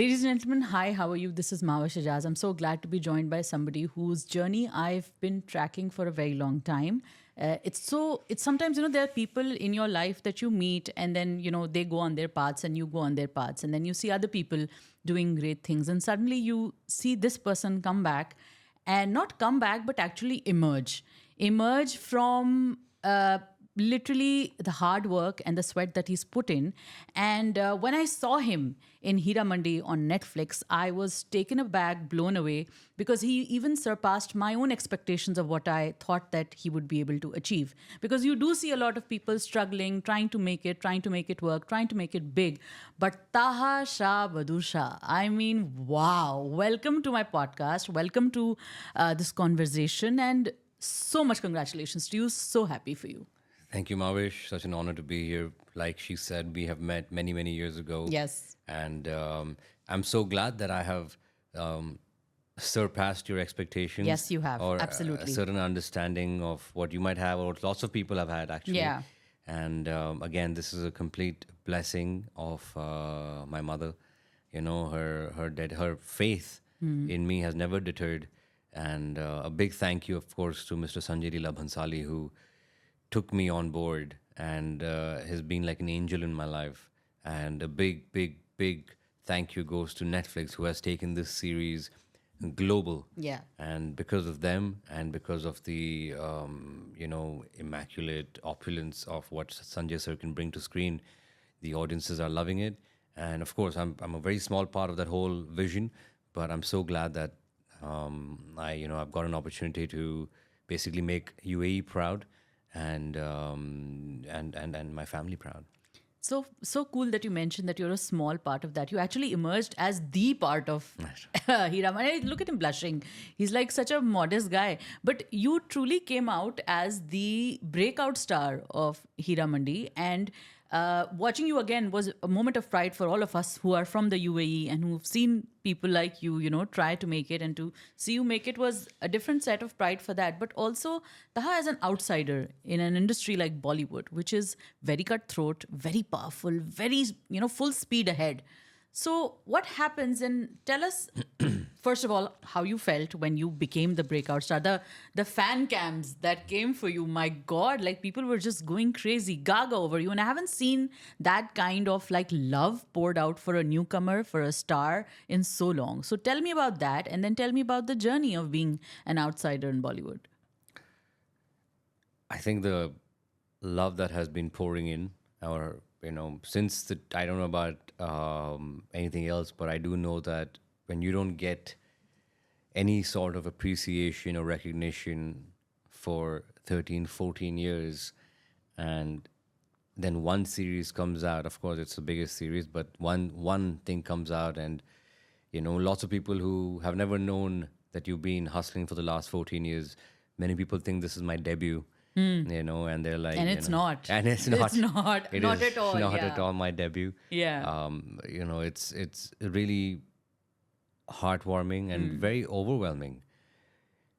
Ladies and gentlemen, hi, how are you? This is Mawa Shajaz. I'm so glad to be joined by somebody whose journey I've been tracking for a very long time. It's sometimes, there are people in your life that you meet and then, they go on their paths and you go on their paths. And then you see other people doing great things. And suddenly you see this person come back and not come back, but actually emerge from literally the hard work and the sweat that he's put in. And when I saw him in Hira Mandi on Netflix, I was taken aback, blown away, because he even surpassed my own expectations of what I thought that he would be able to achieve. Because you do see a lot of people struggling, trying to make it work, trying to make it big. But Taha Shah Badur Shah, I mean, wow. Welcome to my podcast. Welcome to this conversation. And so much congratulations to you. So happy for you. Thank you, Mavish. Such an honor to be here. Like she said, we have met many, many years ago. Yes. And I'm so glad that I have surpassed your expectations. Yes, you have. Or Absolutely. a certain understanding of what you might have, or what lots of people have had, actually. Yeah. And again, this is a complete blessing of my mother. You know, her faith in me has never deterred. And a big thank you, of course, to Mr. Sanjay Leela Bhansali, who took me on board and has been like an angel in my life. And a big, big, big thank you goes to Netflix, who has taken this series global. Yeah. And because of them and because of the, immaculate opulence of what Sanjay sir can bring to screen, the audiences are loving it. And of course, I'm a very small part of that whole vision, but I'm so glad that I've got an opportunity to basically make UAE proud and my family proud. So cool that you mentioned that you're a small part of that. You actually emerged as the part of Hira Mandi. Look at him blushing. He's like such a modest guy. But you truly came out as the breakout star of Hira Mandi. And watching you again was a moment of pride for all of us who are from the UAE and who've seen people like you, try to make it, and to see you make it was a different set of pride for that. But also, Taha as an outsider in an industry like Bollywood, which is very cutthroat, very powerful, very, full speed ahead. So what happens, and tell us, first of all, how you felt when you became the breakout star. The fan cams that came for you, my God, like people were just going crazy, gaga over you. And I haven't seen that kind of like love poured out for a newcomer, for a star in so long. So tell me about that, and then tell me about the journey of being an outsider in Bollywood. I think the love that has been pouring in, or since I don't know about anything else, but I do know that when you don't get any sort of appreciation or recognition for 13, 14 years, and then one series comes out, of course it's the biggest series, but one thing comes out, and lots of people who have never known that you've been hustling for the last 14 years, many people think this is my debut. And they're like, And it's not. and it's not. It's not. It Not is at all. not Yeah. at all my debut. Yeah. It's really heartwarming and very overwhelming.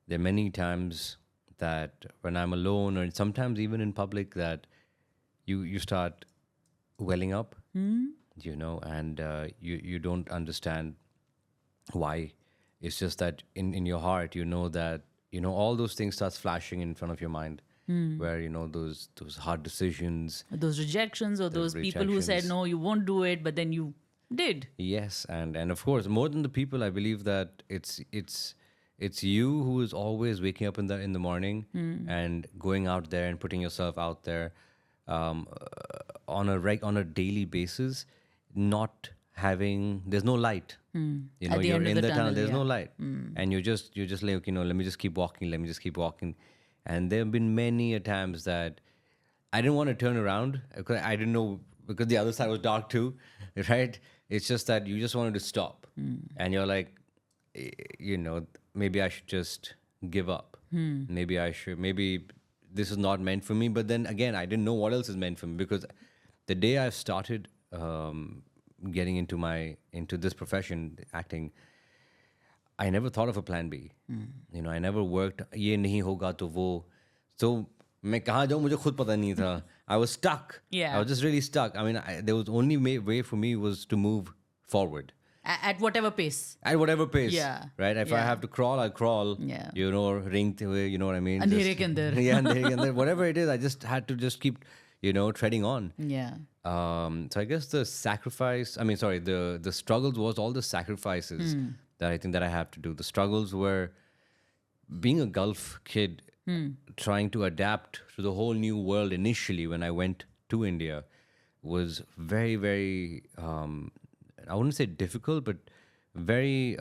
There are many times that when I'm alone, or sometimes even in public, that you start welling up, and you don't understand why. It's just that in your heart, that all those things starts flashing in front of your mind, where those hard decisions. Those rejections, or those people who said, rejections. no, you won't do it, but then you did. Yes, and of course, more than the people, I believe that it's you who is always waking up in the morning and going out there and putting yourself out there on a daily basis, not having, there's no light. At the You're end of in the the tunnel, tunnel, there's yeah. no light, and you're just like, let me just keep walking, and there have been many a times that I didn't want to turn around because I didn't know, because the other side was dark too, right? It's just that you just wanted to stop, and you're like, maybe I should just give up. Maybe this is not meant for me. But then again, I didn't know what else is meant for me, because the day I started getting into this profession, acting, I never thought of a plan B. I never worked, ये नहीं होगा तो वो. So मैं कहाँ जाऊँ मुझे खुद पता नहीं था. I was stuck. Yeah. I was just really stuck. I mean, there was only way for me was to move forward. At whatever pace. At whatever pace. Yeah. Right? If I Yeah. have to crawl, I'll crawl. Yeah. You know, ring, you know what I mean? Andhere ke andar. Yeah, andhere ke andar. Whatever it is, I just had to just keep, treading on. Yeah. So I guess the sacrifice, the struggles was all the sacrifices that I think that I have to do. The struggles were being a Gulf kid, trying to adapt to the whole new world initially when I went to India was very, very, I wouldn't say difficult, but very,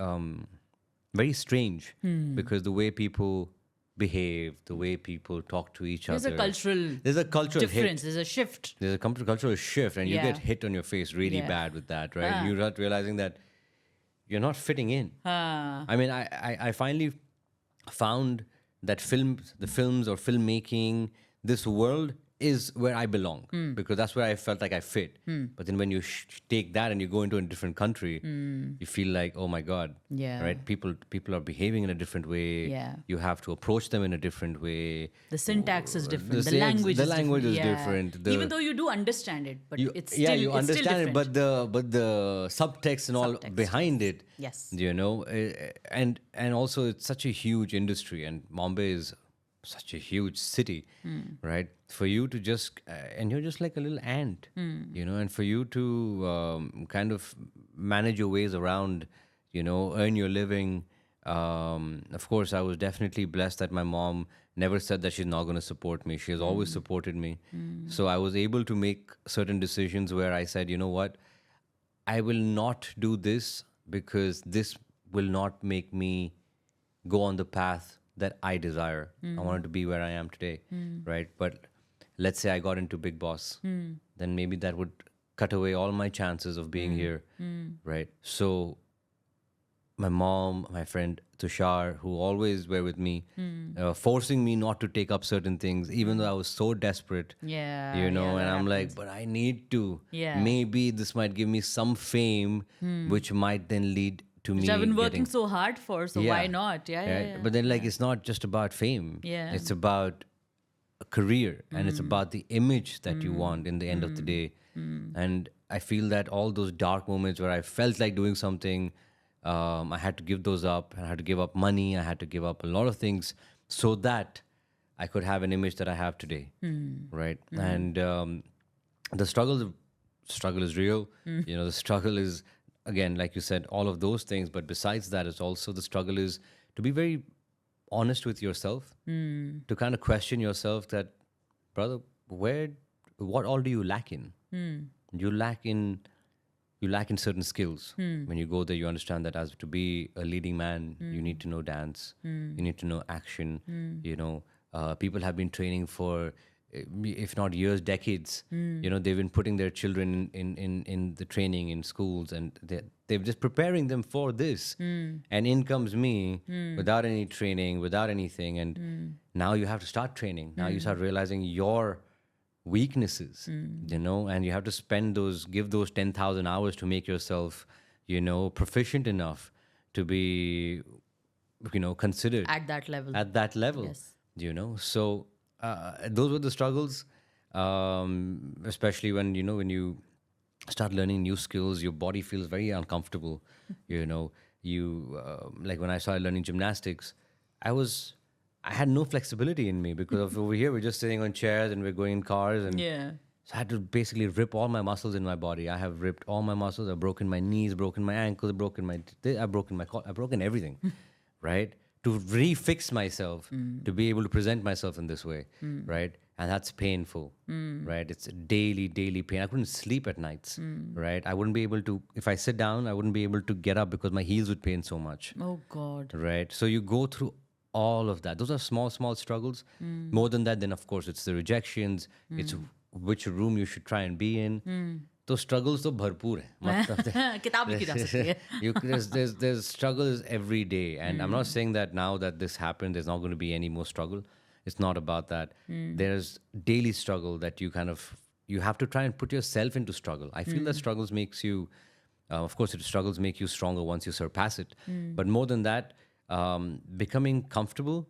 very strange because the way people behave, the way people talk to each There's other. There's a cultural difference. hit. There's a shift. There's a cultural shift, and you Yeah. get hit on your face really Yeah. bad with that, right? And you start realizing that you're not fitting in. I mean, I finally found that the films or filmmaking, this world is where I belong because that's where I felt like I fit. But then when you take that and you go into a different country, you feel like, oh my God, Yeah. right? People are behaving in a different way. Yeah. You have to approach them in a different way. The syntax is different. The, The language the is language different. is Yeah. different. Even though you do understand it, but it's still you it's understand still it, different. but the subtext and all Subtext, behind it, Yes. and also it's such a huge industry, and Bombay is such a huge city, right? For you to just and you're just like a little ant, and for you to kind of manage your ways around, earn your living. Of course, I was definitely blessed that my mom never said that she's not going to support me. She has always supported me. So I was able to make certain decisions where I said, you know what, I will not do this because this will not make me go on the path that I desire. I wanted to be where I am today, right? But let's say I got into Big Boss, then maybe that would cut away all my chances of being here, right? So my mom, my friend Tushar, who always were with me, forcing me not to take up certain things, even though I was so desperate. Yeah. And that I'm like, happens. but I need to. Yeah. Maybe this might give me some fame, which might then lead to Which me. I've been working getting, so hard for, so why not? Yeah, right? yeah. But then, it's not just about fame. Yeah. It's about a career, and it's about the image that you want in the end of the day. And I feel that all those dark moments where I felt like doing something, I had to give those up. I had to give up money. I had to give up a lot of things so that I could have an image that I have today, right? And the struggle is real. The struggle is, again, like you said, all of those things. But besides that, it's also the struggle is to be very honest with yourself, to kind of question yourself that, brother, what all do you lack in? You lack in certain skills. When you go there, you understand that as to be a leading man, you need to know dance, you need to know action. People have been training for, if not years, decades. They've been putting their children in the training in schools, and they're just preparing them for this. And in comes me without any training, without anything, and now you have to start training. Now you start realizing your weaknesses, and you have to give those 10,000 hours to make yourself, proficient enough to be, considered At that level. Yes. So those were the struggles, especially when you start learning new skills, your body feels very uncomfortable. Like when I started learning gymnastics, I had no flexibility in me because of over here we're just sitting on chairs and we're going in cars, and Yeah. so I had to basically rip all my muscles in my body. I have ripped all my muscles. I've broken my knees, broken my ankles, I've broken everything, right? To refix myself, to be able to present myself in this way, right? And that's painful, right? It's a daily pain. I couldn't sleep at nights, right? I wouldn't be able to, if I sit down, I wouldn't be able to get up because my heels would pain so much, Oh God. right? So you go through all of that. Those are small struggles. More than that, then of course it's the rejections, it's which room you should try and be in. Those struggles तो भरपूर है. किताब लिखी जा सकती है. There's struggles every day, and I'm not saying that now that this happened there's not going to be any more struggle. It's not about that. There's daily struggle that you have to try and put yourself into struggle. I feel that struggles makes you, of course, struggles make you stronger once you surpass it. But more than that, becoming comfortable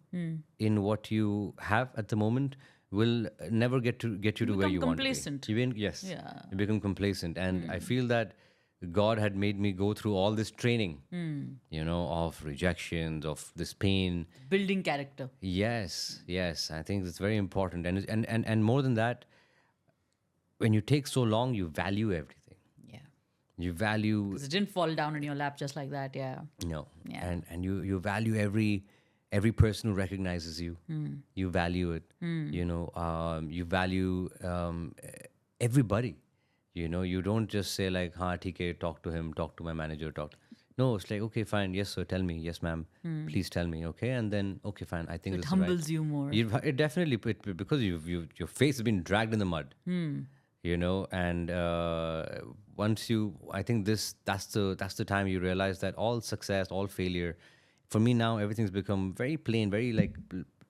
in what you have at the moment will never get you to where you want to be. complacent. Yes. Yeah. You become complacent, and I feel that God had made me go through all this training, you know, of rejections, of this pain. Building character. Yes, yes. I think it's very important. And more than that, when you take so long, you value everything. Yeah. You value, Because it didn't fall down in your lap just like that. Yeah. no, Yeah. and you value every person who recognizes you. You value it. You know, you value everybody. You know, you don't just say like, "Ha, theek hai, talk to him, talk to my manager, talk." No, it's like, okay, fine, yes, sir, tell me, yes, ma'am, please tell me, okay, and then okay, fine, I think It this is humbles right. you more. It definitely because your face has been dragged in the mud. You know, and once you, I think that's the time you realize that all success, all failure, for me now everything's become very plain, very like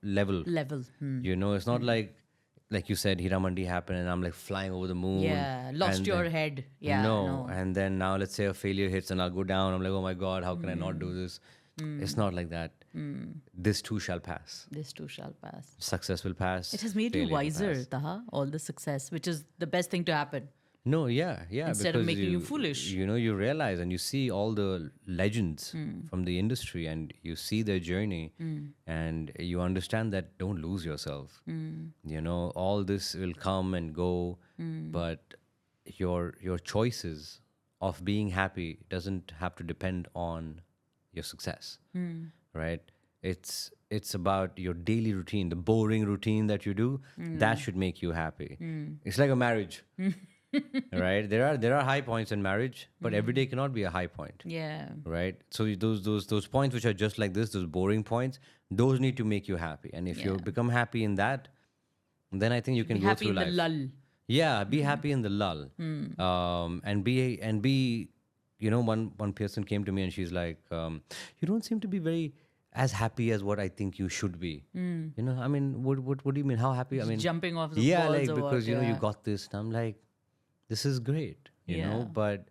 level. Level. You know, it's not like you said, Hiramandi happened and I'm like flying over the moon. Yeah. Lost and your then- head. Yeah. No, and then now let's say a failure hits and I'll go down. I'm like, oh my God, how can I not do this? It's not like that. This too shall pass. This too shall pass. Success will pass. It has made you failure will wiser, pass. Taha, all the success, which is the best thing to happen. No, yeah. Instead of because making you foolish. You know, you realize and you see all the legends from the industry and you see their journey and you understand that don't lose yourself. You know, all this will come and go, but your choices of being happy doesn't have to depend on your success. Right? It's about your daily routine, the boring routine that you do, that should make you happy. It's like a marriage. Right? There are high points in marriage, but every day cannot be a high point. Yeah. Right? So those points which are just like this, those boring points, those need to make you happy. And if you become happy in that, then I think you can Be go happy through in the life. lull. Yeah, be happy in the lull. And be you know, one person came to me and she's like, you don't seem to be very as happy as what I think you should be. You know, I mean, what do you mean? How happy? I mean, Jumping off the yeah, walls like or because what? you know you Yeah. got this, and I'm like, this is great, you know. Yeah. But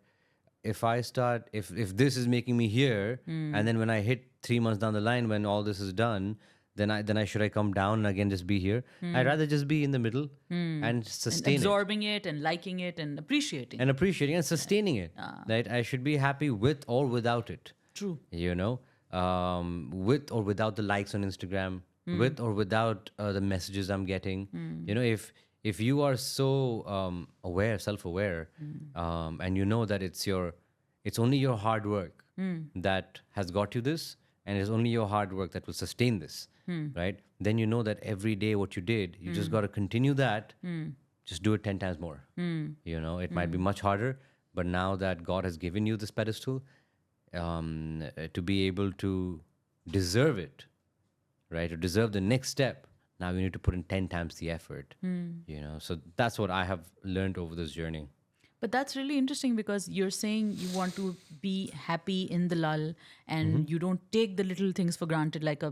if I start, if this is making me here, and then when I hit 3 months down the line, when all this is done, then I should I come down and again just be here? I'd rather just be in the middle and And sustain it absorbing it and liking it and appreciating. and appreciating and sustaining it. Right? I should be happy with or without it. True. You know, with or without the likes on Instagram, with or without the messages I'm getting. You know, if you are so aware, self-aware, and you know that it's only your hard work that has got you this, and it's only your hard work that will sustain this, right? Then you know that every day what you did, you just got to continue that. Just do it 10 times more. You know, it might be much harder, but now that God has given you this pedestal, to be able to deserve it, right? To deserve the next step, now you need to put in 10 times the effort. You know, so that's what I have learned over this journey. But that's really interesting because you're saying you want to be happy in the lull and you don't take the little things for granted, like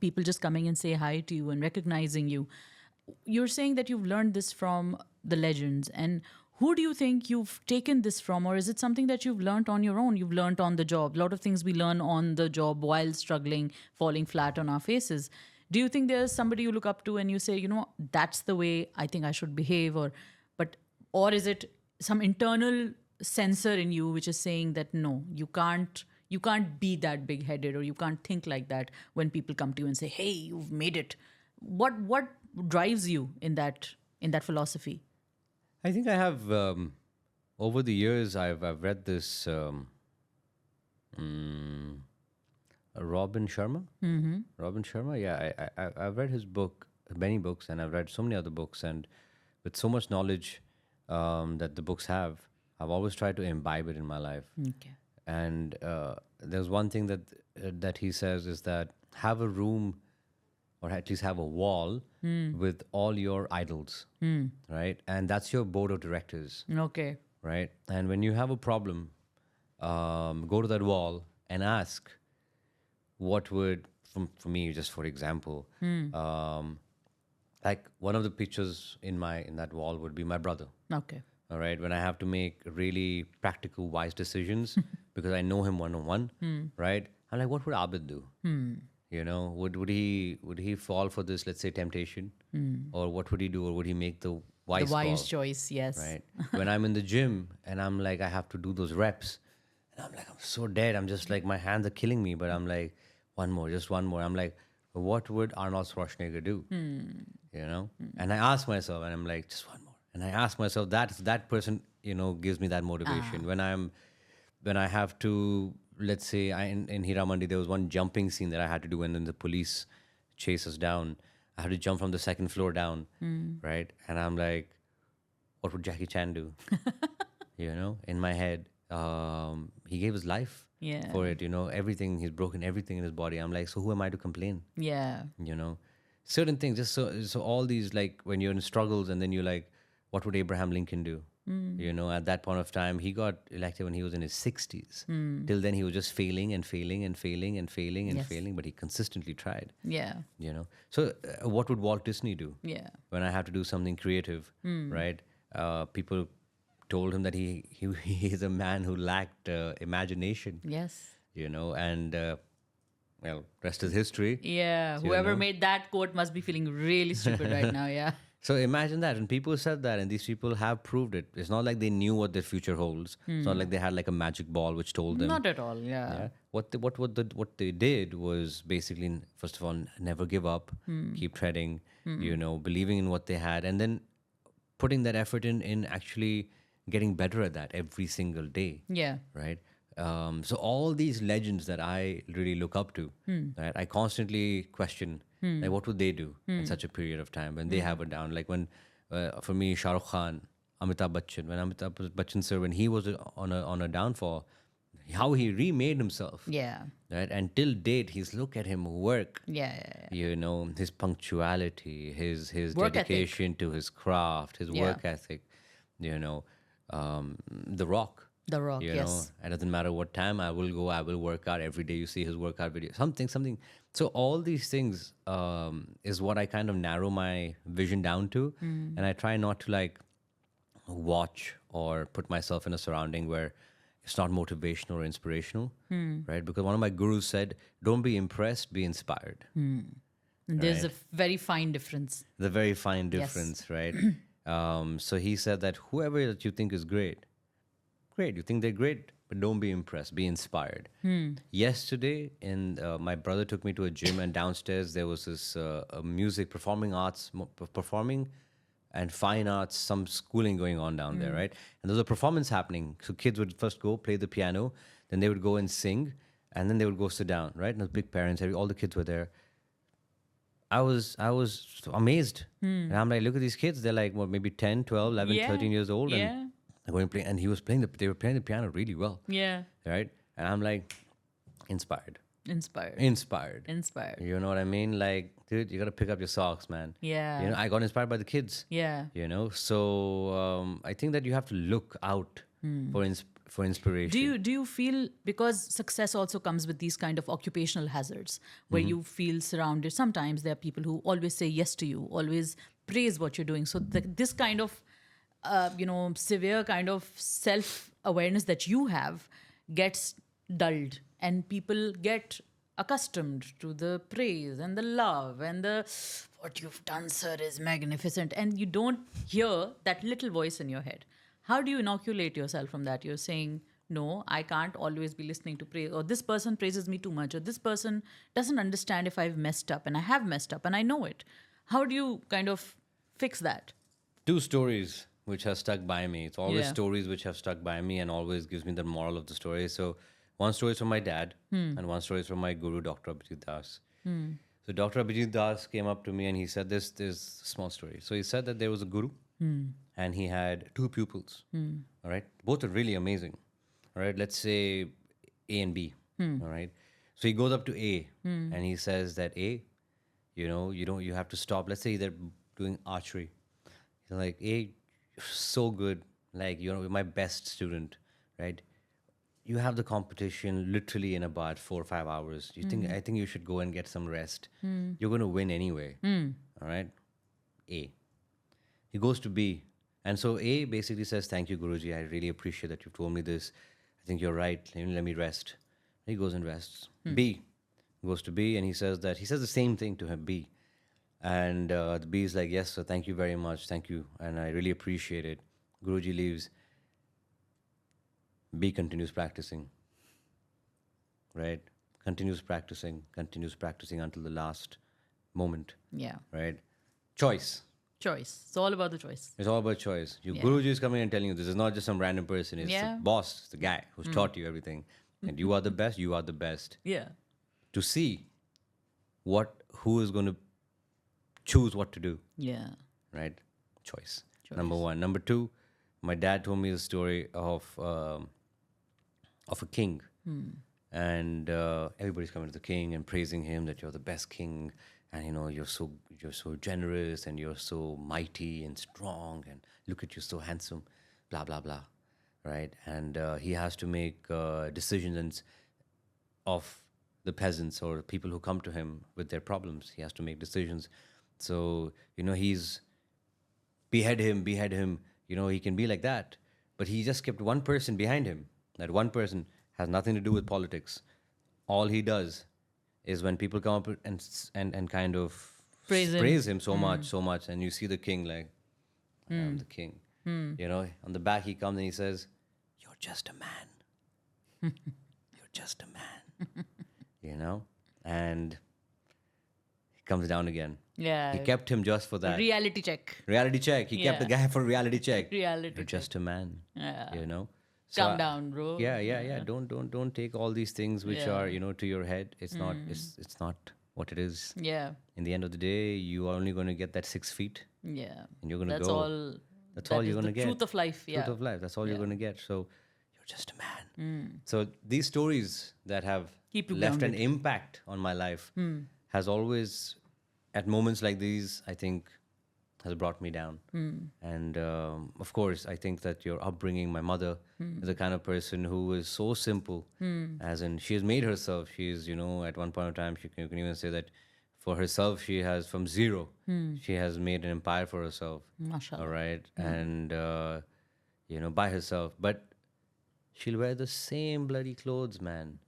people just coming and say hi to you and recognizing you. You're saying that you've learned this from the legends. And who do you think you've taken this from? Or is it something that you've learned on your own? You've learned on the job. A lot of things we learn on the job while struggling, falling flat on our faces. Do you think there's somebody you look up to and you say, that's the way I think I should behave? Or is it some internal sensor in you which is saying that no, you can't be that big-headed, or you can't think like that when people come to you and say, hey, you've made it? What drives you in that philosophy? I think I have, over the years, I've read this Robin Sharma. Robin Sharma, yeah. I've read his book, many books, and I've read so many other books. And with so much knowledge that the books have, I've always tried to imbibe it in my life. Okay. And there's one thing that he says is that have a room, or at least have a wall with all your idols, right? And that's your board of directors, Okay. right? And when you have a problem, go to that wall and ask, what would, for me, just for example, like one of the pictures in that wall would be my brother. Okay. All right, when I have to make really practical, wise decisions because I know him one-on-one, right? I'm like, what would Abid do? You know, would he fall for this, let's say, temptation, or what would he do, or would he make the wise the wise call, choice, yes. right? When I'm in the gym and I'm like, I have to do those reps, and I'm like, I'm so dead. I'm just like, my hands are killing me, but I'm like, one more, just one more. I'm like, what would Arnold Schwarzenegger do? You know? And I ask myself, and I'm like, just one more. And I ask myself, that person, gives me that motivation. When I have to, let's say, in Hiramandi, there was one jumping scene that I had to do, and then the police chase us down. I had to jump from the second floor down, right? And I'm like, what would Jackie Chan do? In my head, he gave his life Yeah. for it. Everything, he's broken everything in his body. I'm like, so who am I to complain? Yeah. Certain things, just so all these, like when you're in struggles, and then you're like, what would Abraham Lincoln do? At that point of time, he got elected when he was in his 60s. Till then, he was just failing and failing and failing and failing and Yes. failing, but he consistently tried. Yeah. So what would Walt Disney do? Yeah. When I have to do something creative, right? People told him that he is a man who lacked imagination. Yes. And well, rest is history. Yeah. So, Whoever made that quote must be feeling really stupid right now. Yeah. So imagine that, and people said that, and these people have proved it. It's not like they knew what their future holds. It's not like they had like a magic ball which told them. Not at all. Yeah. Yeah. What they did was basically, first of all, never give up, keep treading, believing in what they had, and then putting that effort in actually getting better at that every single day. Yeah. Right. So all these legends that I really look up to, right, I constantly question, like, what would they do in such a period of time when they have it down? Like when, for me, Shah Rukh Khan, Amitabh Bachchan, when Amitabh Bachchan, sir, when he was on a downfall, how he remade himself, Yeah. right? And till date, he's look at him work. Yeah. Yeah. His punctuality, his Work ethic. dedication to his craft, his Yeah. work ethic. The Rock. The Rock. Yes. It doesn't matter what time I will go, I will work out every day. You see his workout video, something. So all these things is what I kind of narrow my vision down to, and I try not to like watch or put myself in a surrounding where it's not motivational or inspirational, right? Because one of my gurus said, "Don't be impressed, be inspired." There's a very fine difference. The very fine Yes. difference, right? So he said that whoever that you think is great, you think they're great, but don't be impressed, be inspired. Yesterday, my brother took me to a gym, and downstairs there was this music, performing and fine arts, some schooling going on down there, right? And there was a performance happening. So kids would first go play the piano, then they would go and sing, and then they would go sit down, right? And the big parents, all the kids were there. I was amazed. And I'm like, look at these kids. They're like, what, maybe 10, 12, 11, Yeah. 13 years old. Yeah. And they're going to play. And they were playing the piano really well. Yeah. Right? And I'm like, inspired. Inspired. Inspired. You know what I mean? Like, dude, you got to pick up your socks, man. Yeah. I got inspired by the kids. Yeah. So I think that you have to look out for inspiration. Do you feel, because success also comes with these kind of occupational hazards where you feel surrounded, sometimes there are people who always say yes to you, always praise what you're doing, so this kind of severe kind of self-awareness that you have gets dulled, and people get accustomed to the praise and the love and the what you've done, sir, is magnificent, and you don't hear that little voice in your head. How do you inoculate yourself from that? You're saying, no, I can't always be listening to praise, or this person praises me too much, or this person doesn't understand if I've messed up, and I have messed up and I know it. How do you kind of fix that? 2 stories which have stuck by me. It's always Yeah. stories which have stuck by me and always gives me the moral of the story. So one story is from my dad and one story is from my guru, Dr. Abhijit Das. So Dr. Abhijit Das came up to me and he said this a small story. So he said that there was a guru and he had 2 pupils. All right. Both are really amazing. All right. Let's say A and B. All right. So he goes up to A and he says that A, you have to stop. Let's say they're doing archery. He's like, A, you're so good. Like, you're my best student, right? You have the competition literally in about 4 or 5 hours. I think you should go and get some rest. You're going to win anyway. All right. A. He goes to B. And so A basically says, thank you, Guruji. I really appreciate that you've told me this. I think you're right. Let me rest. He goes and rests. B goes to B and he says the same thing to him, B. And the bee is like, yes, sir, thank you very much. Thank you. And I really appreciate it. Guruji leaves. Bee continues practicing, right? Continues practicing until the last moment, Yeah. right? Choice. Choice. It's all about the choice. It's all about choice. Your Yeah. Guruji is coming and telling you this is not just some random person. It's Yeah. the boss, it's the guy who's taught you everything. And you are the best, you are the best. Yeah. To see who is going to choose what to do, Yeah. right? Choice. Number one. Number two, my dad told me the story of a king, and everybody's coming to the king and praising him that you're the best king, and you're so generous and you're so mighty and strong, and look at you, so handsome, blah blah blah, right? And he has to make decisions of the peasants or people who come to him with their problems. He has to make decisions. So he's behead him. He can be like that. But he just kept one person behind him. That one person has nothing to do with politics. All he does is when people come up and kind of Praise him so much, and you see the king like, I am the king. On the back he comes and he says, "You're just a man. You're just a man." And he comes down again. Yeah. He kept him just for that. Reality check. Reality check. He kept the Yeah. guy for reality check. Reality You're just a man. Yeah. So Calm down, bro. Yeah. Don't take all these things which Yeah. are to your head. It's not. It's not what it is. Yeah. In the end of the day, you are only going to get that 6 feet, Yeah. and you're going to That's go. all. That's that all is you're going to the get. Truth of life. Yeah. Truth of life. That's all you're Yeah. going to get. So you're just a man. So these stories that have Keep you left an grounded. impact on my life has always, at moments like these, I think, has brought me down. And of course, I think that your upbringing, my mother is the kind of person who is so simple, as in she has made herself. She's, at one point of time, you can even say that for herself, she has from zero, she has made an empire for herself. Mashallah. All right. And, by herself. But she'll wear the same bloody clothes, man.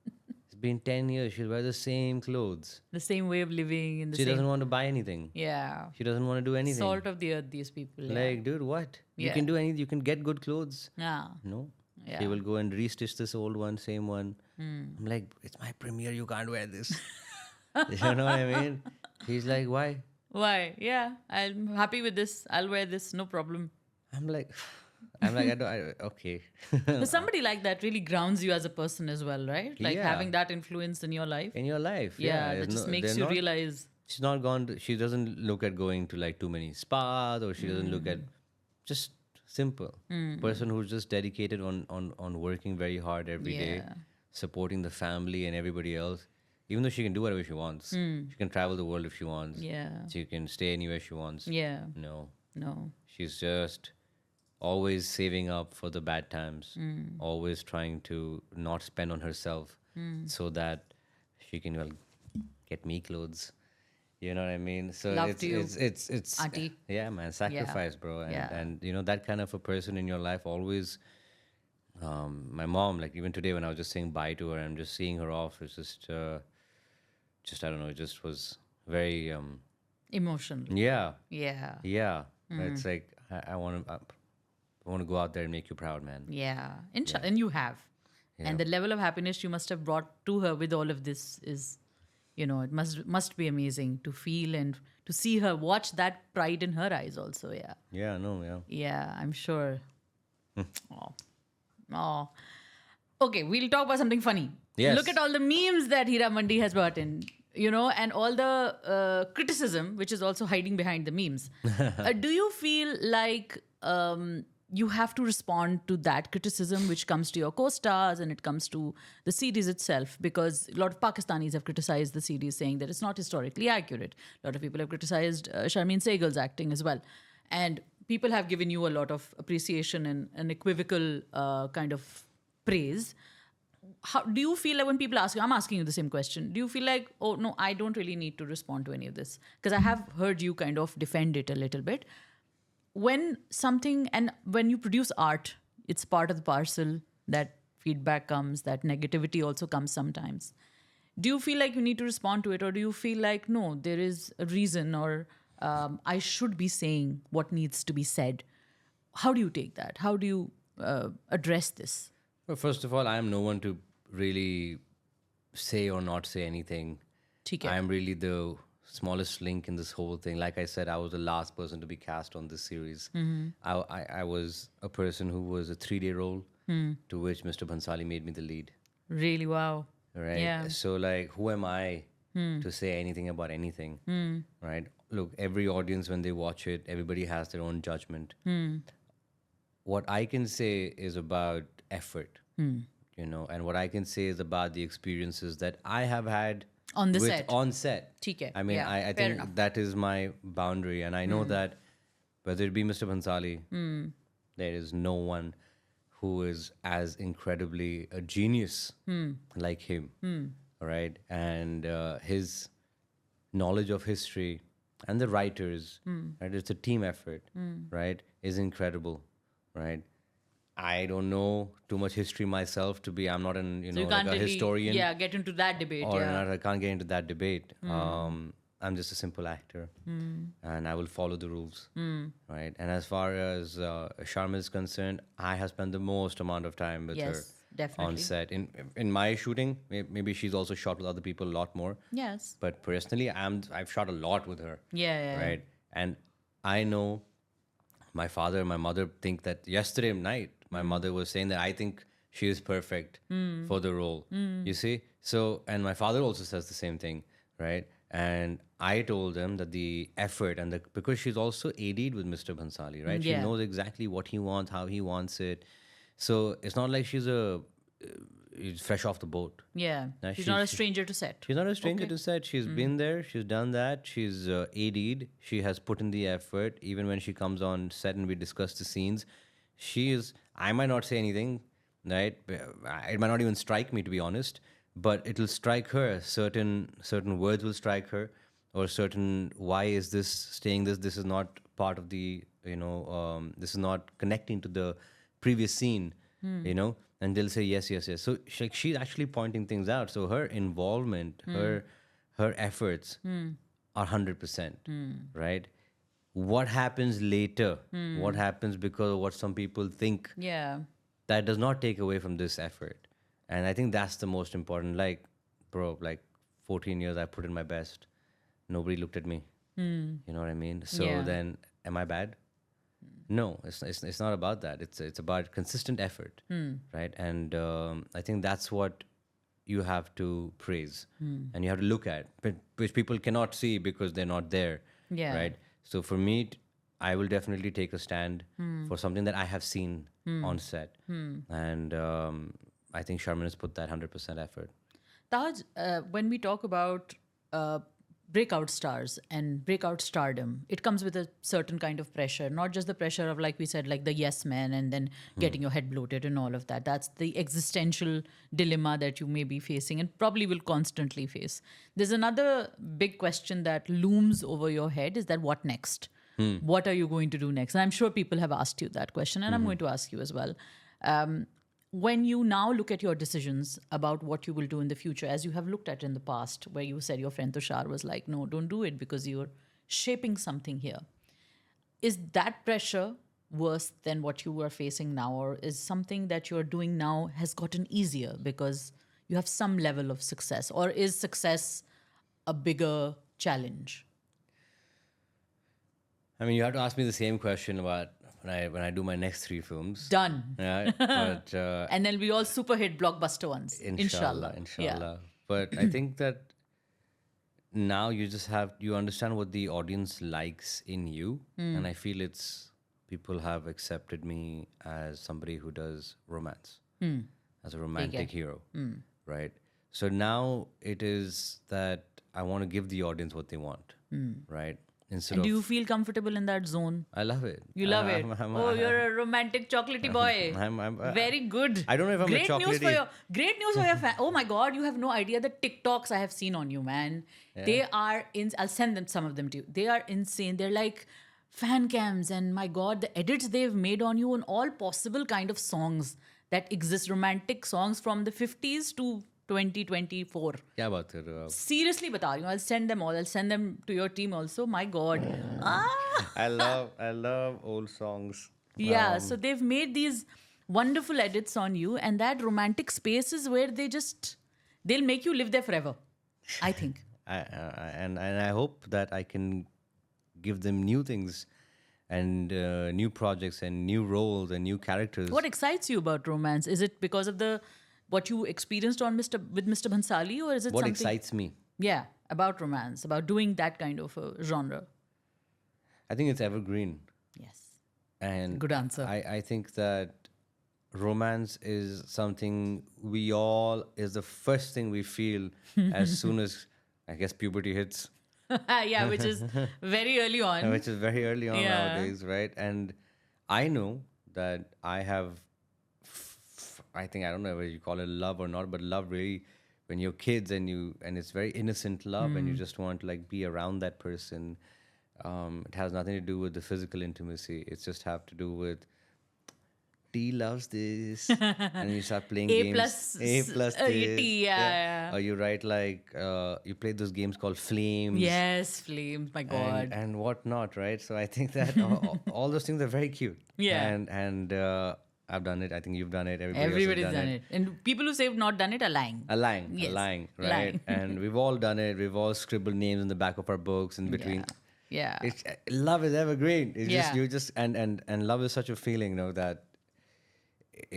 It's been 10 years. She'll wear the same clothes. The same way of living in the She same. doesn't want to buy anything. Yeah. She doesn't want to do anything. Salt of the earth, these people. Yeah. Like, dude, what? You Yeah. can do anything. You can get good clothes. Yeah. No. Yeah. She will go and restitch this old one, same one. I'm like, it's my premiere. You can't wear this. You know what I mean? He's like, why? Why? Yeah. I'm happy with this. I'll wear this. No problem. I'm like, okay. But somebody like that really grounds you as a person as well, right? Like Yeah. having that influence in your life. In your life. Yeah. there's That just no- makes they're you not- realize. She's not she doesn't look at going to like too many spas, or she doesn't look at just simple person who's just dedicated on working very hard every day, Yeah. supporting the family and everybody else. Even though she can do whatever she wants, she can travel the world if she wants. Yeah. She can stay anywhere she wants. Yeah. No, No. she's just always saving up for the bad times, always trying to not spend on herself so that she can get me clothes. You know what I mean? So Love it's to you, it's auntie. yeah, man, sacrifice, bro. And Yeah. and that kind of a person in your life always. My mom, like even today when I was just saying bye to her, I'm just seeing her off. It's just I don't know. It just was very Emotional. yeah. Yeah. It's like I want to go out there and make you proud, man. Yeah. And you have. And the level of happiness you must have brought to her with all of this is, it must be amazing to feel and to see her, watch that pride in her eyes also. Yeah. Yeah, no, yeah. Yeah, I'm sure. Oh. Oh. Okay, we'll talk about something funny. Yes. Look at all the memes that Hira Mandi has brought in, and all the criticism, which is also hiding behind the memes. Do you feel like you have to respond to that criticism which comes to your co-stars and it comes to the series itself? Because a lot of Pakistanis have criticized the series, saying that it's not historically accurate. A lot of people have criticized Sharmeen Sehgal's acting as well. And people have given you a lot of appreciation and an equivocal kind of praise. How do you feel like when people ask you, I'm asking you the same question, do you feel like, oh, no, I don't really need to respond to any of this? Because I have heard you kind of defend it a little bit. When you produce art, it's part of the parcel that feedback comes, that negativity also comes sometimes. Do you feel like you need to respond to it, or do you feel like, no, there is a reason, or I should be saying what needs to be said. How do you take that? How do you address this? Well, first of all, I am no one to really say or not say anything. ठीक है. I am really the smallest link in this whole thing. Like I said, I was the last person to be cast on this series. I was a person who was a 3-day role, to which Mr. Bhansali made me the lead. Really, wow. Right? Yeah. So, like, who am I to say anything about anything? Right? Look, every audience, when they watch it, everybody has their own judgment. What I can say is about effort, and what I can say is about the experiences that I have had On the set. On set. ठीक है. I mean, Yeah, I fair think enough. that is my boundary, and I know that whether it be Mr. Bhansali, there is no one who is as incredibly a genius like him, right? And his knowledge of history and the writers, right? It's a team effort, right? Is incredible, right? I don't know too much history myself to be. I'm not an So you like can't a really, historian, get into that debate. or Yeah. not, I can't get into that debate. I'm just a simple actor, and I will follow the rules, right? And as far as Sharma is concerned, I have spent the most amount of time with Yes, her definitely. on set. In my shooting, maybe she's also shot with other people a lot more. Yes. But personally, I've shot a lot with her. Yeah. Right. And I know my father and my mother think that yesterday night, my mother was saying that I think she is perfect for the role. You see? So, and my father also says the same thing, right? And I told them that the effort and because she's also AD'd with Mr. Bhansali, right? She Yeah. knows exactly what he wants, how he wants it. So it's not like she's fresh off the boat. Yeah. Nah, She's not a stranger to set. She's not a stranger to set. She's been there. She's done that. She's AD'd. She has put in the effort. Even when she comes on set and we discuss the scenes, she is. I might not say anything, right? It might not even strike me, to be honest. But it'll strike her. Certain words will strike her, or certain why is this staying? This is not part of the. This is not connecting to the previous scene. And they'll say yes. So she's actually pointing things out. So her involvement, her efforts are 100%, right? What happens later? What happens because of what some people think? Yeah. That does not take away from this effort, and I think that's the most important. Like, bro, like 14 years I put in my best. Nobody looked at me. You know what I mean? So Yeah. then, am I bad? No, it's not about that. It's about consistent effort, right? And I think that's what you have to praise and you have to look at, but which people cannot see because they're not there, Yeah. right? So for me, I will definitely take a stand for something that I have seen on set, and I think Sharman has put that 100% effort. Taj, when we talk about breakout stars and breakout stardom, it comes with a certain kind of pressure, not just the pressure of, like we said, like the yes man and then getting your head bloated and all of that. That's the existential dilemma that you may be facing and probably will constantly face. There's another big question that looms over your head, is that what next? What are you going to do next? And I'm sure people have asked you that question, and I'm going to ask you as well. When you now look at your decisions about what you will do in the future, as you have looked at in the past, where you said your friend Tushar was like, no, don't do it because you're shaping something here. Is that pressure worse than what you were facing now, or is something that you're doing now has gotten easier because you have some level of success, or is success a bigger challenge? I mean, you have to ask me the same question about when I do my next 3 films. Done. Yeah, but And then we all super hit blockbuster ones. inshallah. Yeah. But I think that now you understand what the audience likes in you, and I feel people have accepted me as somebody who does romance, as a romantic hero, right? So now it is that I want to give the audience what they want, right? Instead And of do you feel comfortable in that zone? I love it. You love it. Oh, you're a romantic chocolatey boy. Very good. I don't know if I'm a great news for chocolatey. great news for your fan. Oh my God, you have no idea the TikToks I have seen on you, man. They are I'll send them some of them to you. They are insane. They're like fan cams, and my God, the edits they've made on you on all possible kind of songs that exist, romantic songs from the 50s to 2024. क्या बात कर रहे हो आप? Seriously बता रही हूँ. I'll send them all. I'll send them to your team also. My God. I love old songs. Yeah, so they've made these wonderful edits on you, and that romantic space is where they'll make you live there forever, I think. And I hope that I can give them new things and new projects and new roles and new characters. What excites you about romance? Is it because of what you experienced on with Mr. Bhansali, or is it What something? excites me? Yeah, about romance, about doing that kind of a genre. I think it's evergreen. Yes. And Good answer. I think that romance is something is the first thing we feel as soon as, I guess, puberty hits, Yeah, which is very early on. which is very early on Yeah. nowadays, right? And I know that I have, I think, I don't know whether you call it love or not, but love really, when you're kids and it's very innocent love and you just want to like be around that person. It has nothing to do with the physical intimacy. It's just have to do with T loves this, and you start playing A games. plus A plus this. T, yeah. Or you write like you play those games called Flames. Yes, flames, my God. And whatnot, right? So I think that all those things are very cute. Yeah. And I've done it. I think you've done it. Everybody's else has done it. And people who say have not done it are lying. Yes, lying, right? lying. And we've all done it. We've all scribbled names in the back of our books in between. Yeah. It's, love is evergreen. It's Yeah. just you just and love is such a feeling, that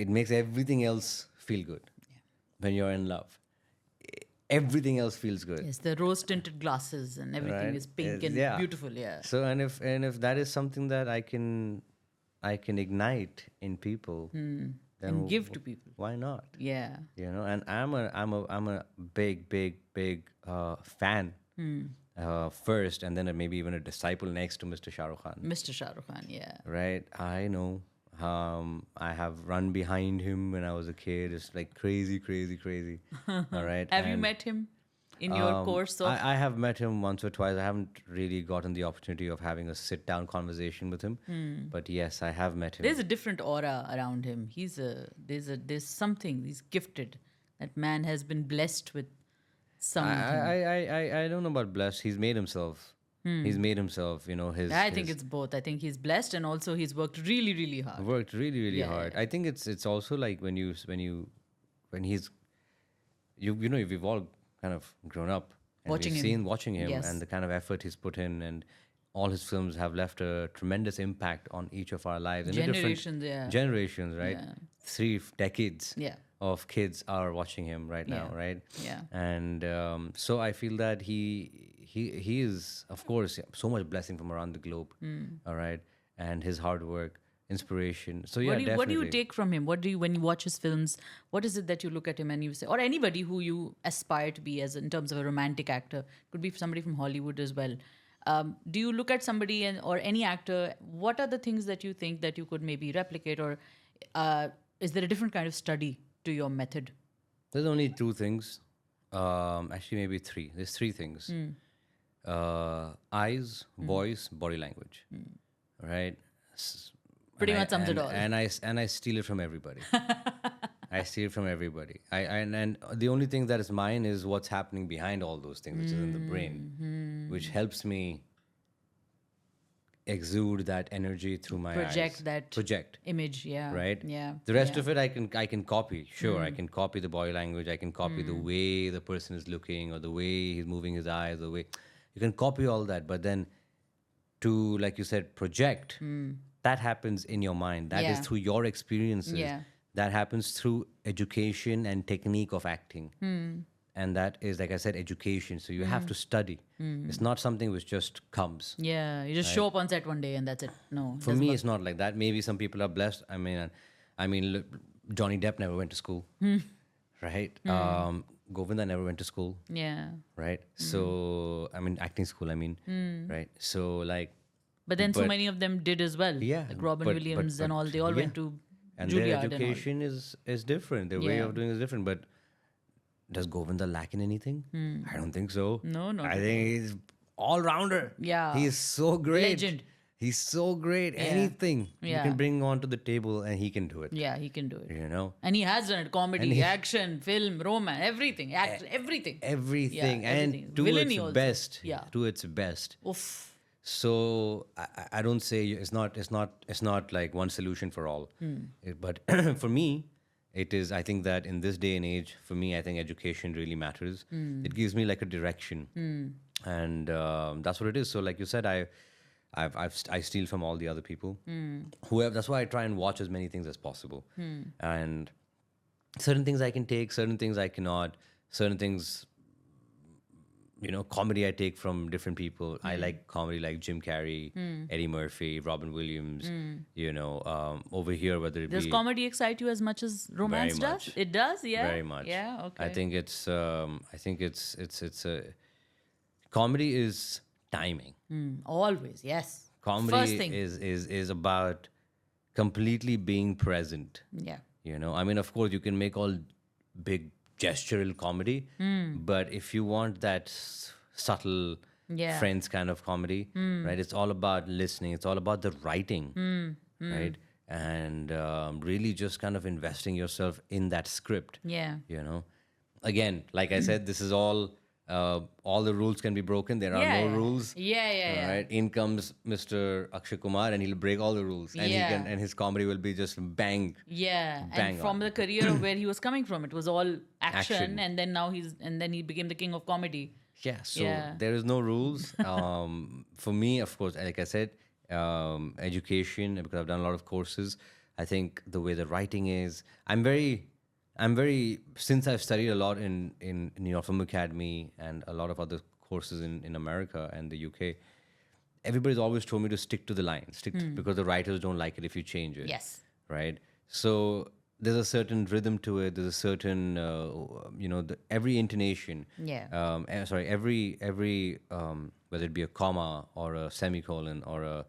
it makes everything else feel good. When you're in love, everything else feels good. Yes, the rose tinted glasses and everything Right. is pink Yes, and yeah. beautiful. Yeah. So and if that is something that I can ignite in people, then And give to people. why not? Yeah. And I'm a big fan first, and then maybe even a disciple next to Mr. Shah Rukh Khan. Mr. Shah Rukh Khan, yeah. Right? I know. I have run behind him when I was a kid. It's like crazy. All right. Have you And, met him in your course of? I have met him once or twice. I haven't really gotten the opportunity of having a sit-down conversation with him. But yes, I have met him. There's a different aura around him. There's something. He's gifted. That man has been blessed with something. I don't know about blessed. He's made himself. He's made himself. I think it's both. I think he's blessed and also he's worked really, really hard. Worked really Yeah, hard. yeah. I think it's also like when he's we've all kind of grown up and Watching we've him. seen watching him Yes. and the kind of effort he's put in, and all his films have left a tremendous impact on each of our lives. In a different- Generations, yeah. Generations, right? Yeah. 3 decades Yeah. of kids are watching him right now, Yeah. right? Yeah. And so I feel that he is, of course, so much blessing from around the globe, all right? And his hard work, inspiration. So yeah, What do you definitely. take from him? When you watch his films, what is it that you look at him and you say, or anybody who you aspire to be as in terms of a romantic actor, could be somebody from Hollywood as well. Do you look at somebody or any actor? What are the things that you think that you could maybe replicate, or is there a different kind of study to your method? There's only 2 things. Actually, maybe 3. There's 3 things. Eyes, voice, body language. Right? Pretty And much sums it all. And I steal it from everybody. I steal it from everybody. And the only thing that is mine is what's happening behind all those things, which is in the brain, which helps me exude that energy through my Project eyes. that Project. image, yeah. Right. Yeah. The rest of it, I can copy. Sure, I can copy the body language. I can copy the way the person is looking or the way he's moving his eyes. The way you can copy all that, but then to, like you said, project. That happens in your mind. That is Yeah. through your experiences. Yeah. That happens through education and technique of acting. And that is, like I said, education. So you have to study. It's not something which just comes. Yeah, you just show up on set one day and that's it. No. For me, it's not like that. Maybe some people are blessed. I mean, look, Johnny Depp never went to school, right? Govinda never went to school, Yeah. right? So, I mean, acting school, right? So, like, But then so But- many of them did as well. yeah. Like Robin but- Williams but- and all. They all yeah. went to and Juilliard their and all. education is different. Their way Yeah. of doing is different. But does Govinda lack in anything? I don't think so. No, not I at think he's all rounder. Yeah. He's so great. Legend. He's so great. Anything you Yeah. can bring onto the table, and he can do it. Yeah, he can do it. You know, And he has done it. Comedy, action, film, romance, everything. Everything. everything, Yeah, and everything. to Villainy its also. best. Yeah. To its best. Oof. So I don't say it's not like one solution for all. But for me, it is. I think that in this day and age, for me, I think education really matters. It gives me like a direction, and that's what it is. So, like you said, I steal from all the other people. Whoever. That's why I try and watch as many things as possible, and certain things I can take, certain things I cannot, certain things comedy I take from different people. I like comedy like Jim Carrey, Eddie Murphy, Robin Williams. Over here, whether it Does be comedy excite you as much as romance does? much. It does, yeah. very much. Yeah, okay. I think it's a comedy is timing. Always, yes. Comedy First thing. is about completely being present. Yeah. I mean, of course, you can make all big gestural comedy, but if you want that subtle Yeah. friends kind of comedy, right? It's all about listening. It's all about the writing, right? And really just kind of investing yourself in that script. Yeah. Again, like I said, this is all the rules can be broken. There are no rules. Yeah. Right? In comes Mr. Akshay Kumar, and he'll break all the rules, and Yeah. and his comedy will be just bang. Yeah. Bang And from on. the career of where he was coming from, it was all action, Action. and then he became the king of comedy. Yeah, so Yeah. there is no rules. For me, of course, like I said, education, because I've done a lot of courses. I think the way the writing is, I'm very, since I've studied a lot in Film Academy and a lot of other courses in America and the UK, everybody's always told me to stick to the line, because the writers don't like it if you change it. Yes. Right? So there's a certain rhythm to it. There's a certain, every intonation. Yeah. Every whether it be a comma or a semicolon or a,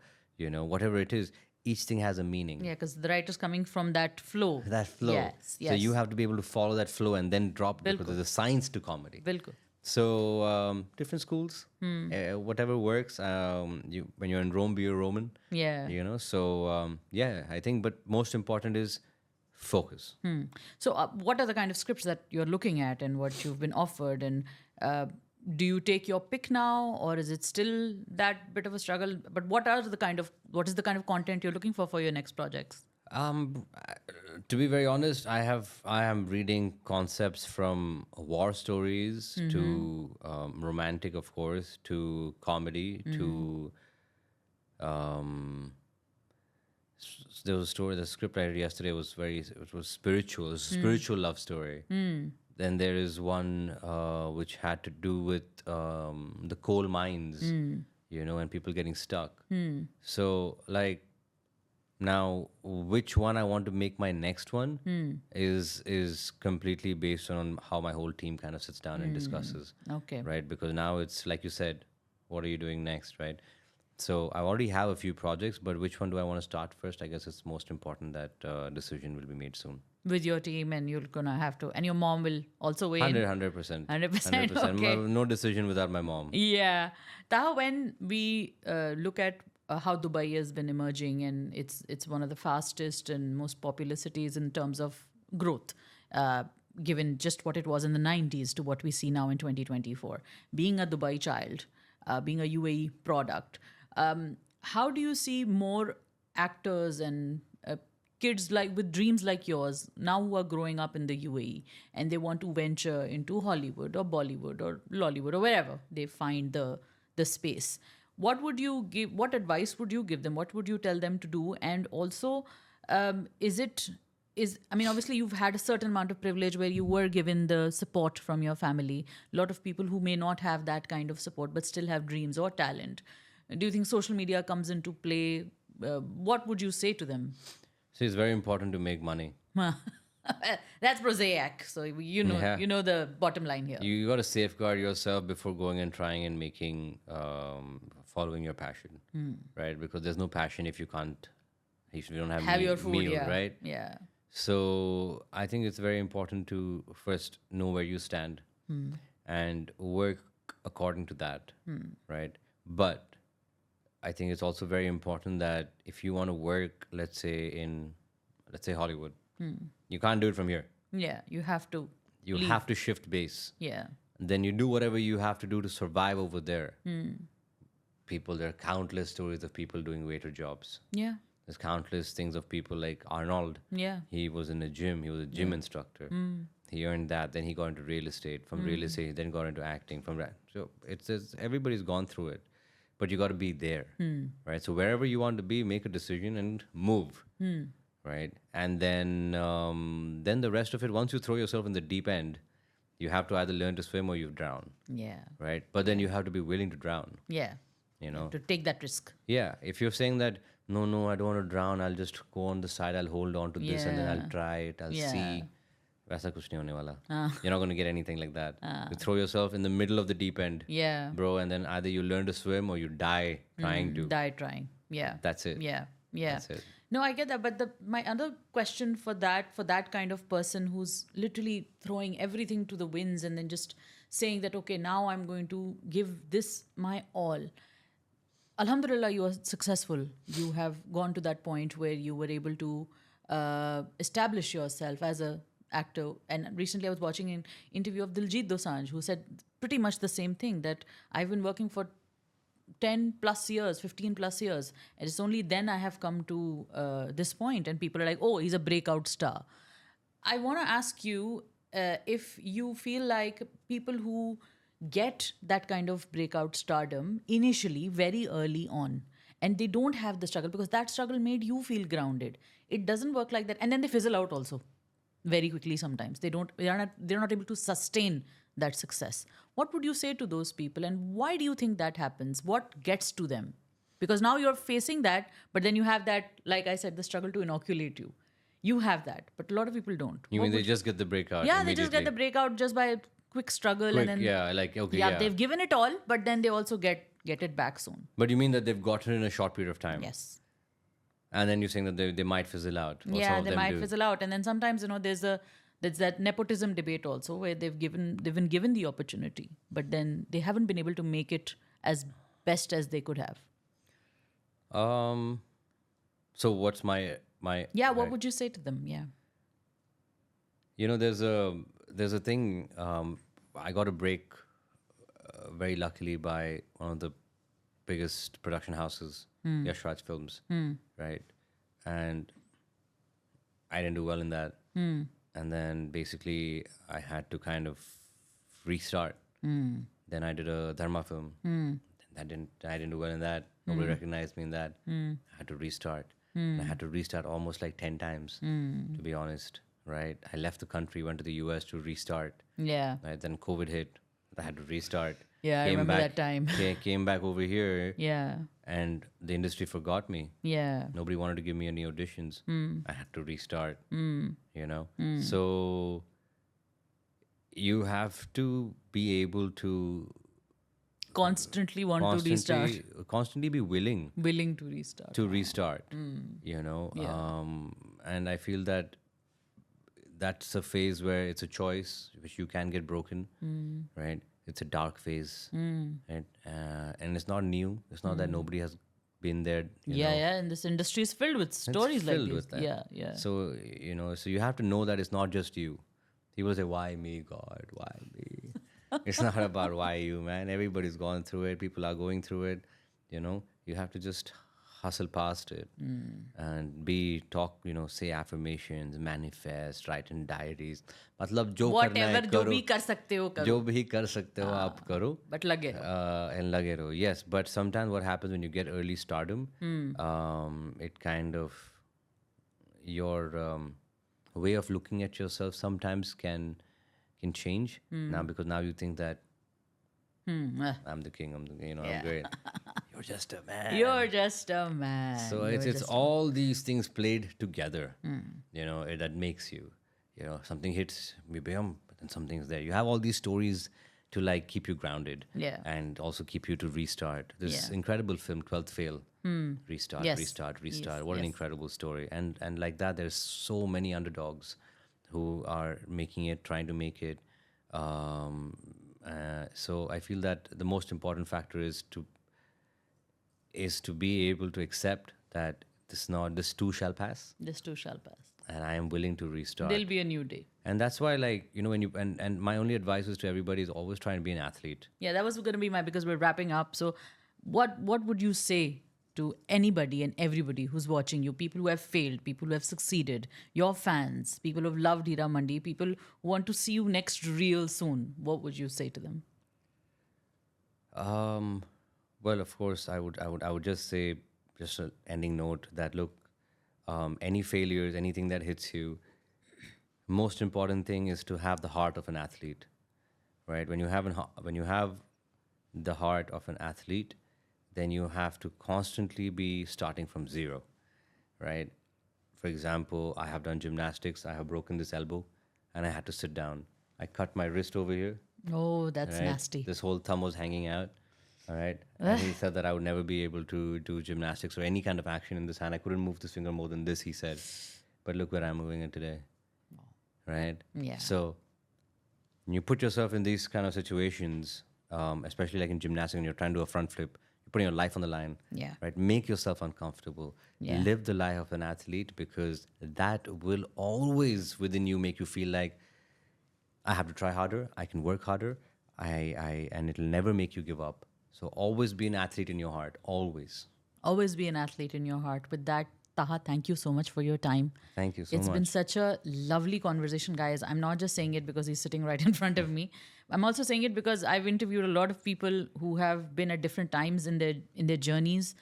whatever it is, each thing has a meaning. Yeah, because the writer's coming from that flow. That flow. Yes. So you have to be able to follow that flow and then drop, because Bilkul. there's a science to comedy. Bilkul. So different schools, whatever works. When you're in Rome, be a Roman. Yeah. So I think, but most important is focus. So, what are the kind of scripts that you're looking at and what you've been offered? And do you take your pick now, or is it still that bit of a struggle? But what is the kind of content you're looking for your next projects? To be very honest, I am reading concepts from war stories to romantic, of course, to comedy, to there was a story. The script I read yesterday was it was spiritual. It was a spiritual love story. Then there is one which had to do with the coal mines, and people getting stuck. So, like, now, which one I want to make my next one is completely based on how my whole team kind of sits down and discusses. Okay. Right? Because now it's like you said, what are you doing next, right? So I already have a few projects, but which one do I want to start first? I guess it's most important that decision will be made soon. With your team, and you're gonna have to, and your mom will also weigh in. 100%. 100%, okay. No decision without my mom. Yeah. Taha, when we look at how Dubai has been emerging, and it's one of the fastest and most populous cities in terms of growth, given just what it was in the 90s to what we see now in 2024. Being a Dubai child, being a UAE product, how do you see more actors and kids with dreams like yours now who are growing up in the UAE and they want to venture into Hollywood or Bollywood or Lollywood or wherever they find the space? What would you give? What advice would you give them? What would you tell them to do? And also, obviously you've had a certain amount of privilege where you were given the support from your family. A lot of people who may not have that kind of support but still have dreams or talent. Do you think social media comes into play? What would you say to them? See, it's very important to make money. That's prosaic. So you know the bottom line here. You got to safeguard yourself before going and trying and making, following your passion, right? Because there's no passion if you don't have your food, meal, yeah. right? Yeah. So I think it's very important to first know where you stand and work according to that, right? But I think it's also very important that if you want to work, let's say Hollywood, you can't do it from here. Yeah, you have to You leave. have to shift base. Yeah. Then you do whatever you have to do to survive over there. There are countless stories of people doing waiter jobs. Yeah. There's countless things of people like Arnold. Yeah. He was in a gym. He was a gym instructor. He earned that. Then he got into real estate. From real estate, he then got into acting. From that, so it's just, everybody's gone through it, but you got to be there, right? So wherever you want to be, make a decision and move, right? And then the rest of it. Once you throw yourself in the deep end, you have to either learn to swim or you drown, Yeah. right? But then you have to be willing to drown. Yeah. You know, To take that risk. yeah, if you're saying that, no, I don't want to drown, I'll just go on the side, I'll hold on to this and then Yeah. I'll try it, I'll Yeah. see. वैसा कुछ नहीं होने वाला. You're not going to get anything like that. You throw yourself in the middle of the deep end, Yeah. bro, and then either you learn to swim or you die trying to. Die trying. Yeah. That's it. Yeah. Yeah. That's it. No, I get that. But my other question for that kind of person who's literally throwing everything to the winds and then just saying that, okay, now I'm going to give this my all. Alhamdulillah, you are successful. You have gone to that point where you were able to establish yourself as a actor. And recently I was watching an interview of Diljit Dosanjh, who said pretty much the same thing, that I've been working for 10 plus years, 15 plus years. And it's only then I have come to this point and people are like, oh, he's a breakout star. I want to ask you if you feel like people who get that kind of breakout stardom initially, very early on, and they don't have the struggle because that struggle made you feel grounded. It doesn't work like that. And then they fizzle out also very quickly sometimes. They're not able to sustain that success. What would you say to those people and why do you think that happens? What gets to them? Because now you're facing that, but then you have that, like I said, the struggle to inoculate you. You have that, but a lot of people don't. You What mean they would- just get the breakout? Yeah, they just get the immediately? breakout just by a quick struggle Quick, and then yeah, like, okay, yeah, yeah. they've given it all, but then they also get it back soon. But you mean that they've gotten in a short period of time? Yes. And then you're saying that they might fizzle out. Or some Yeah, of they them might do. fizzle out, and then sometimes there's that nepotism debate also where they've been given the opportunity, but then they haven't been able to make it as best as they could have. So what's my Yeah, what would you say to them? Yeah. You know, there's a thing. I got a break very luckily by one of the biggest production houses, Yash Raj Films, right? And I didn't do well in that, and then basically I had to kind of restart. Then I did a Dharma film. I didn't do well in that. Nobody recognized me in that. I had to restart. And I had to restart almost like 10 times, to be honest, right? I left the country, went to the US to restart. Yeah. Right? Then COVID hit. I had to restart. Yeah, I remember that time. Came back over here, Yeah. and the industry forgot me. Yeah. Nobody wanted to give me any auditions. I had to restart. You know, so you have to be able to Constantly want to restart. constantly be willing Willing to restart. to restart. You know, and I feel that that's a phase where it's a choice which you can get broken, right? It's a dark phase, right? And it's not new. It's not that nobody has been there. You know. Yeah, and this industry is filled with stories like filled this. with that. Yeah, yeah. So so you have to know that it's not just you. People say, "Why me, God? Why me?" It's not about why you, man. Everybody's gone through it. People are going through it. You know, you have to just hustle past it and say affirmations, manifest, write in diaries. मतलब जो करना है Whatever, जो करो. भी कर सकते हो करो. जो भी कर सकते हो आप करो. But लगे रहो. And lage raho. Yes, but sometimes what happens when you get early stardom, it kind of your way of looking at yourself sometimes can change now, because now you think that I'm the king. I'm great. You're just a man. You're just a man. So You're it's just all these things played together. That makes you. Something hits me, bam, but then something's there. You have all these stories to like keep you grounded. Yeah. And also keep you to restart. This Yeah. incredible film, 12th Fail. Restart, Yes. restart, restart. Yes, What an yes. incredible story. And like that, there's so many underdogs who are making it, trying to make it. So I feel that the most important factor is to, is to be able to accept that this too shall pass, This too shall pass. and I am willing to restart. There'll be a new day. And that's why, like, when you, and my only advice is to everybody is always try and be an athlete. Yeah, that was going to be because we're wrapping up. So what would you say to anybody and everybody who's watching you, people who have failed, people who have succeeded, your fans, people who have loved Hira Mandi, people who want to see you next real soon? What would you say to them? Well, of course, I would just say, just an ending note, that look, any failures, anything that hits you, most important thing is to have the heart of an athlete, right? When you have the heart of an athlete, then you have to constantly be starting from zero, right? For example, I have done gymnastics, I have broken this elbow, and I had to sit down. I cut my wrist over here. Oh, that's Right? nasty. This whole thumb was hanging out. All right. And he said that I would never be able to do gymnastics or any kind of action in this hand. I couldn't move this finger more than this, he said. But look where I'm moving it today. Right? Yeah. So when you put yourself in these kind of situations, especially like in gymnastics, when you're trying to do a front flip, you're putting your life on the line. Yeah. Right? Make yourself uncomfortable. Yeah. Live the life of an athlete, because that will always within you make you feel like, I have to try harder, I can work harder, and it'll never make you give up. So always be an athlete in your heart, always. Always be an athlete in your heart. With that, Taha, thank you so much for your time. Thank you so It's much. been such a lovely conversation, guys. I'm not just saying it because he's sitting right in front of me. I'm also saying it because I've interviewed a lot of people who have been at different times in their journeys.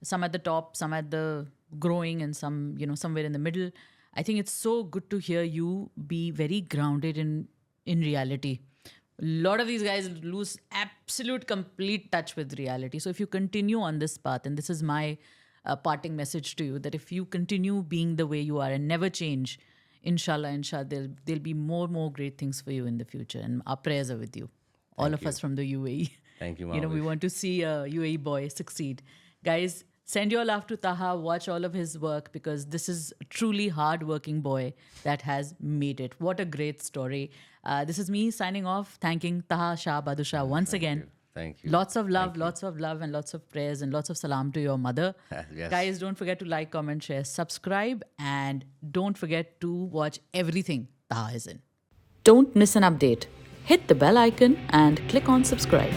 Some at the top, some at the growing, and some, somewhere in the middle. I think it's so good to hear you be very grounded in reality. A lot of these guys lose absolute complete touch with reality. So if you continue on this path, and this is my parting message to you, that if you continue being the way you are and never change, inshallah, there'll be more great things for you in the future. And our prayers are with you. All of us from the UAE. Thank you, We Mahavish. want to see a UAE boy succeed. Guys, send your love to Taha. Watch all of his work, because this is a truly hard-working boy that has made it. What a great story. This is me signing off, thanking Taha Shah Badusha once again. Thank you. Lots of love, and lots of prayers, and lots of salam to your mother. Yes. Guys, don't forget to like, comment, share, subscribe, and don't forget to watch everything Taha is in. Don't miss an update. Hit the bell icon and click on subscribe.